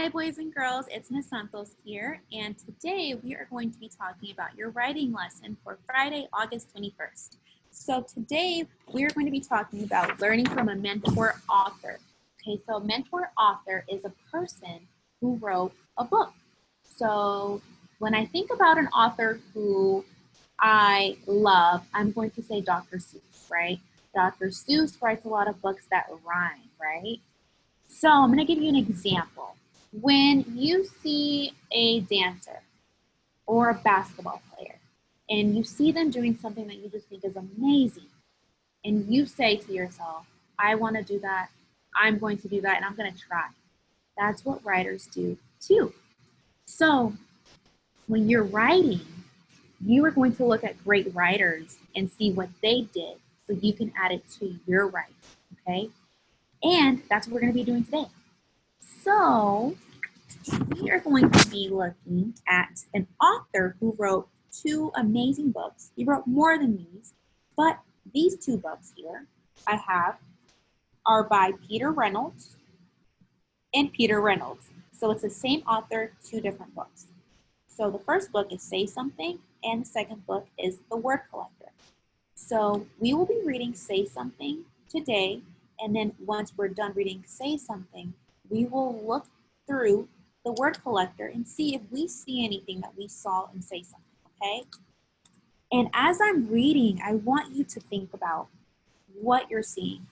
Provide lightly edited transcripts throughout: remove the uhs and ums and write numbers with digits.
Hi, boys and girls, it's Ms. Santos here, and today we are going to be talking about your writing lesson for Friday, August 21st. So today we are going to be talking about learning from a mentor author. Okay, so a mentor author is a person who wrote a book. So when I think about an author who I love, I'm going to say Dr. Seuss, right? Dr. Seuss writes a lot of books that rhyme, right? So I'm going to give you an example. When you see a dancer or a basketball player and you see them doing something that you just think is amazing, and you say to yourself, I want to do that, I'm going to do that, and I'm going to try. That's what writers do too. So when you're writing, you are going to look at great writers and see what they did so you can add it to your writing, okay? And that's what we're going to be doing today. So we are going to be looking at an author who wrote two amazing books. He wrote more than these, but these two books here I have are by Peter Reynolds and Peter Reynolds. So it's the same author, two different books. So the first book is Say Something, and the second book is The Word Collector. So we will be reading Say Something today, and then once we're done reading Say Something, we will look through The Word Collector and see if we see anything that we saw in Say Something, okay? And as I'm reading, I want you to think about what you're seeing,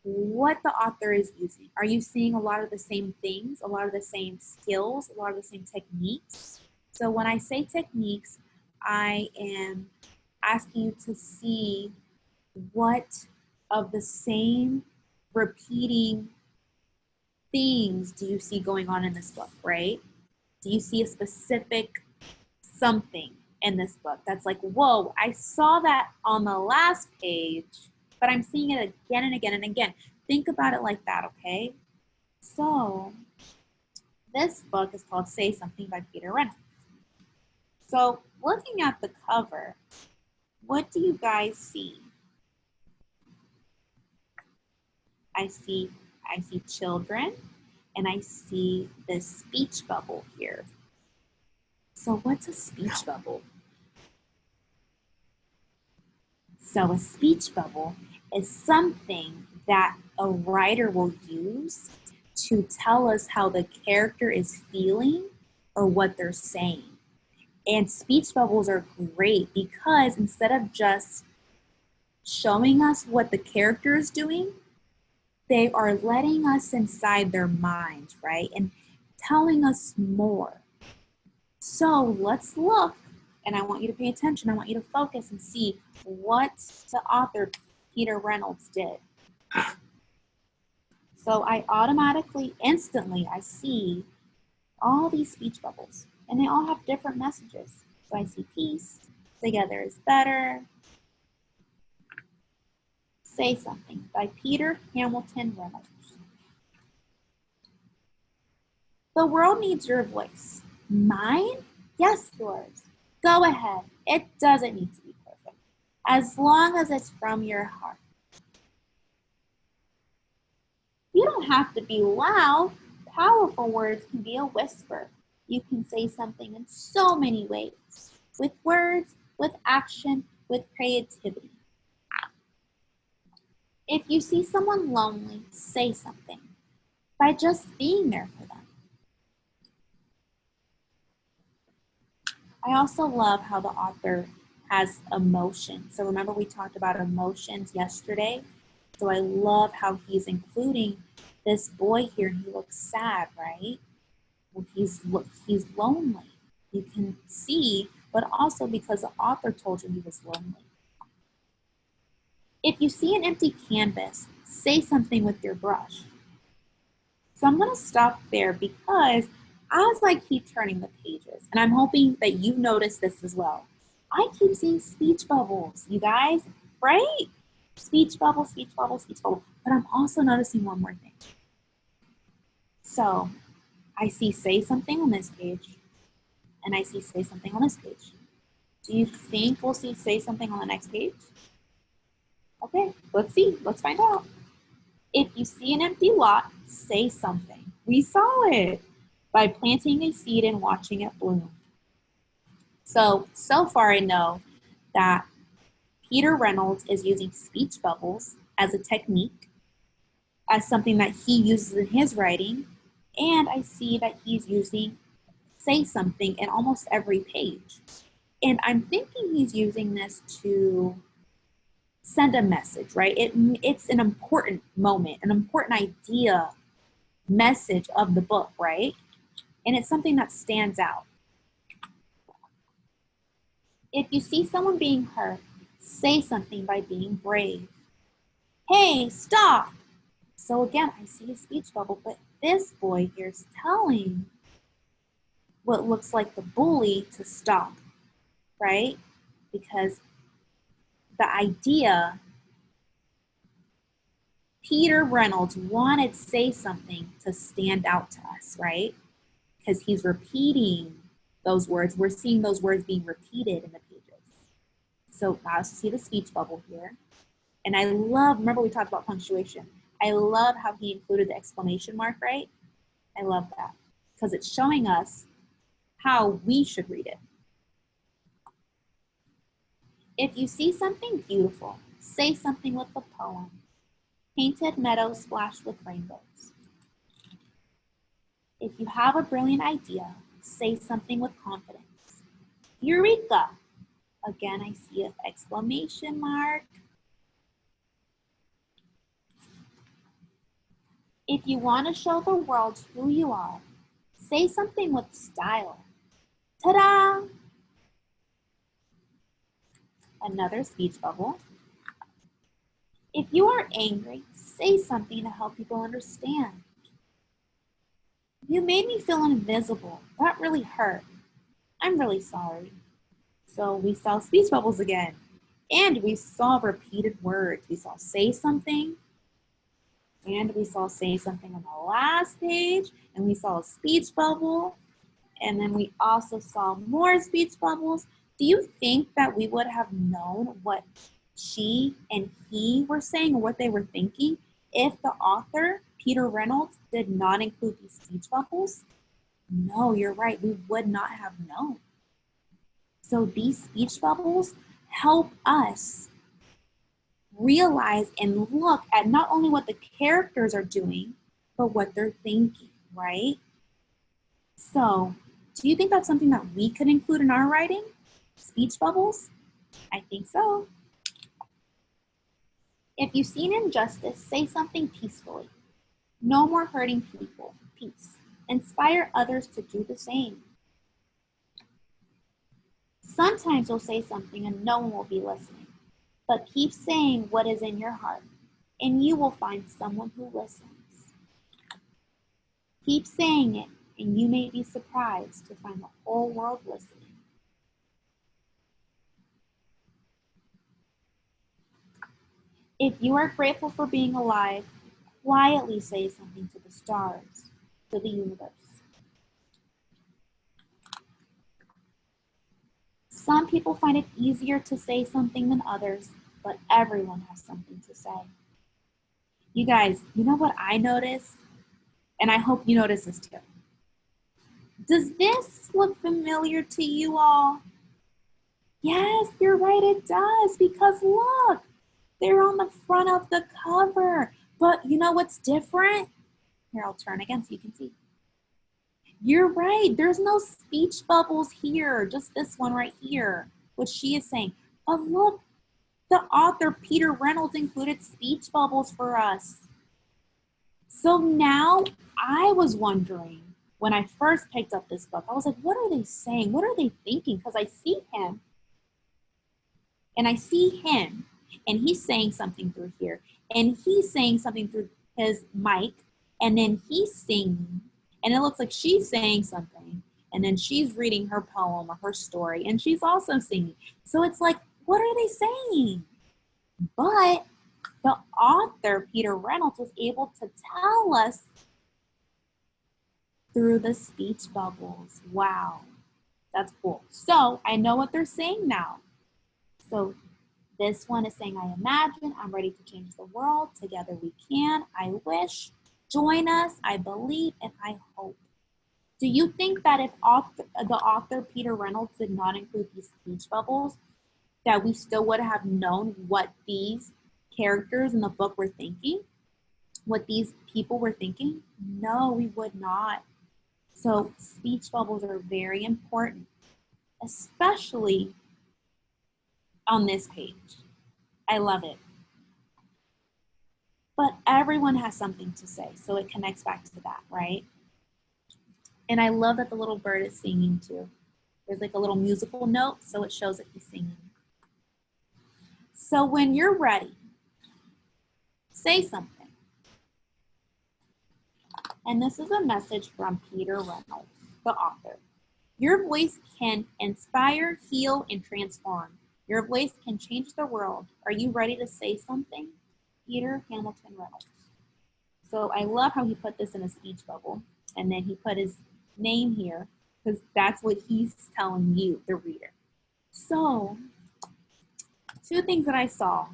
what the author is using. Are you seeing a lot of the same things, a lot of the same skills, a lot of the same techniques? So when I say techniques, I am asking you to see what of the same repeating things do you see going on in this book, right? Do you see a specific something in this book that's like, whoa, I saw that on the last page, but I'm seeing it again and again and again. Think about it like that, okay? So this book is called Say Something by Peter Reynolds. So looking at the cover, what do you guys see? I see children, and I see this speech bubble here. So what's a speech bubble? So a speech bubble is something that a writer will use to tell us how the character is feeling or what they're saying. And speech bubbles are great because instead of just showing us what the character is doing, they are letting us inside their mind, right? And telling us more. So let's look, and I want you to pay attention. I want you to focus and see what the author, Peter Reynolds, did. So I automatically, instantly, I see all these speech bubbles, and they all have different messages. So I see peace, together is better, Say Something by Peter Hamilton Reynolds. The world needs your voice. Mine? Yes, yours. Go ahead. It doesn't need to be perfect, as long as it's from your heart. You don't have to be loud. Powerful words can be a whisper. You can say something in so many ways, with words, with action, with creativity. If you see someone lonely, say something by just being there for them. I also love how the author has emotion. So remember we talked about emotions yesterday? So I love how he's including this boy here. He looks sad, right? Well, he's lonely. You can see, but also because the author told you he was lonely. If you see an empty canvas, say something with your brush. So I'm going to stop there because as I keep turning the pages, and I'm hoping that you notice this as well, I keep seeing speech bubbles, you guys, right? Speech bubble, speech bubble, speech bubble. But I'm also noticing one more thing. So I see Say Something on this page, and I see Say Something on this page. Do you think we'll see Say Something on the next page? Okay, let's see. Let's find out. If you see an empty lot, say something. We saw it by planting a seed and watching it bloom. So far I know that Peter Reynolds is using speech bubbles as a technique, as something that he uses in his writing, and I see that he's using say something in almost every page. And I'm thinking he's using this to send a message, right? It's an important moment, an important idea, message of the book, right? And it's something that stands out. If you see someone being hurt, say something by being brave. Hey, stop! So again, I see a speech bubble, but this boy here is telling what looks like the bully to stop, right? Because the idea, Peter Reynolds wanted to say something to stand out to us, right? Because he's repeating those words. We're seeing those words being repeated in the pages. So I also see the speech bubble here. And I love, remember we talked about punctuation. I love how he included the exclamation mark, right? I love that because it's showing us how we should read it. If you see something beautiful, say something with the poem. Painted meadows splashed with rainbows. If you have a brilliant idea, say something with confidence. Eureka! Again, I see an exclamation mark. If you want to show the world who you are, say something with style. Ta-da! Another speech bubble. If you are angry, say something to help people understand. You made me feel invisible. That really hurt. I'm really sorry. So we saw speech bubbles again. And we saw repeated words. We saw say something. And we saw say something on the last page. And we saw a speech bubble. And then we also saw more speech bubbles. Do you think that we would have known what she and he were saying or what they were thinking if the author, Peter Reynolds, did not include these speech bubbles? No, you're right. We would not have known. So these speech bubbles help us realize and look at not only what the characters are doing, but what they're thinking, right? So do you think that's something that we could include in our writing? Speech bubbles? I think so. If you see an injustice, say something peacefully. No more hurting people. Peace. Inspire others to do the same. Sometimes you'll say something and no one will be listening, but keep saying what is in your heart, and you will find someone who listens. Keep saying it, and you may be surprised to find the whole world listening. If you are grateful for being alive, quietly say something to the stars, to the universe. Some people find it easier to say something than others, but everyone has something to say. You guys, you know what I notice? And I hope you notice this too. Does this look familiar to you all? Yes, you're right, it does, because look, they're on the front of the cover. But you know what's different? Here, I'll turn again so you can see. You're right, there's no speech bubbles here, just this one right here, what she is saying. But look, the author, Peter Reynolds, included speech bubbles for us. So now I was wondering, when I first picked up this book, I was like, what are they saying? What are they thinking? Because I see him, and I see him, and he's saying something through here, and he's saying something through his mic, and then he's singing, and it looks like she's saying something, and then she's reading her poem or her story, and she's also singing. So it's like, what are they saying? But the author, Peter Reynolds, was able to tell us through the speech bubbles. Wow, that's cool. So I know what they're saying now. So this one is saying, I imagine, I'm ready to change the world. Together we can. I wish. Join us. I believe and I hope. Do you think that if the author Peter Reynolds did not include these speech bubbles, that we still would have known what these characters in the book were thinking? What these people were thinking? No, we would not. So speech bubbles are very important, especially on this page. I love it. But everyone has something to say, so it connects back to that, right? And I love that the little bird is singing too. There's like a little musical note, so it shows that he's singing. So when you're ready, say something. And this is a message from Peter Reynolds, the author. Your voice can inspire, heal, and transform. Your voice can change the world. Are you ready to say something? Peter Hamilton Reynolds. So I love how he put this in a speech bubble, and then he put his name here, because that's what he's telling you, the reader. So, two things that I saw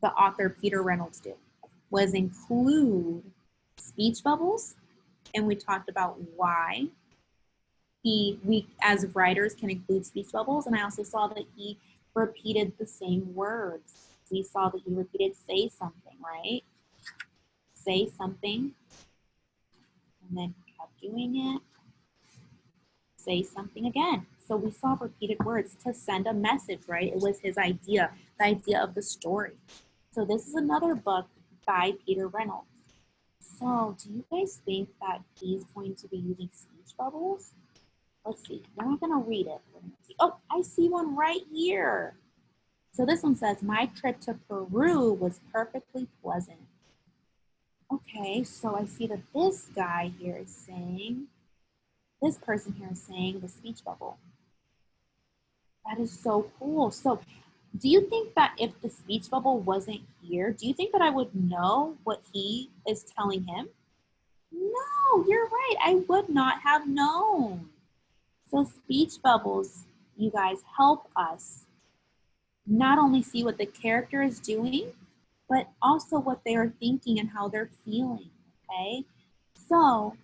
the author Peter Reynolds do was include speech bubbles, and we talked about why we as writers can include speech bubbles, and I also saw that he repeated the same words. We saw that he repeated say something, right? Say something, and then kept doing it. Say something again. So we saw repeated words to send a message, right? It was his idea, the idea of the story. So this is another book by Peter Reynolds. So do you guys think that he's going to be using speech bubbles? Let's see, we're not gonna read it. Oh, I see one right here. So this one says, my trip to Peru was perfectly pleasant. Okay, so I see that this guy here is saying, this person here is saying the speech bubble. That is so cool. So do you think that if the speech bubble wasn't here, do you think that I would know what he is telling him? No, you're right. I would not have known. So speech bubbles, you guys, help us not only see what the character is doing, but also what they are thinking and how they're feeling, okay? So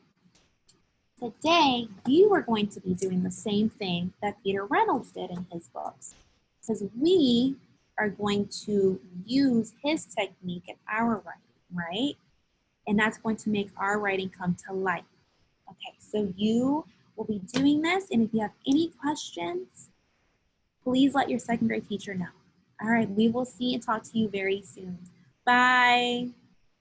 today, you are going to be doing the same thing that Peter Reynolds did in his books, because we are going to use his technique in our writing, right? And that's going to make our writing come to life. Okay, so you will be doing this, and if you have any questions, please let your second grade teacher know. All right, we will see and talk to you very soon. Bye.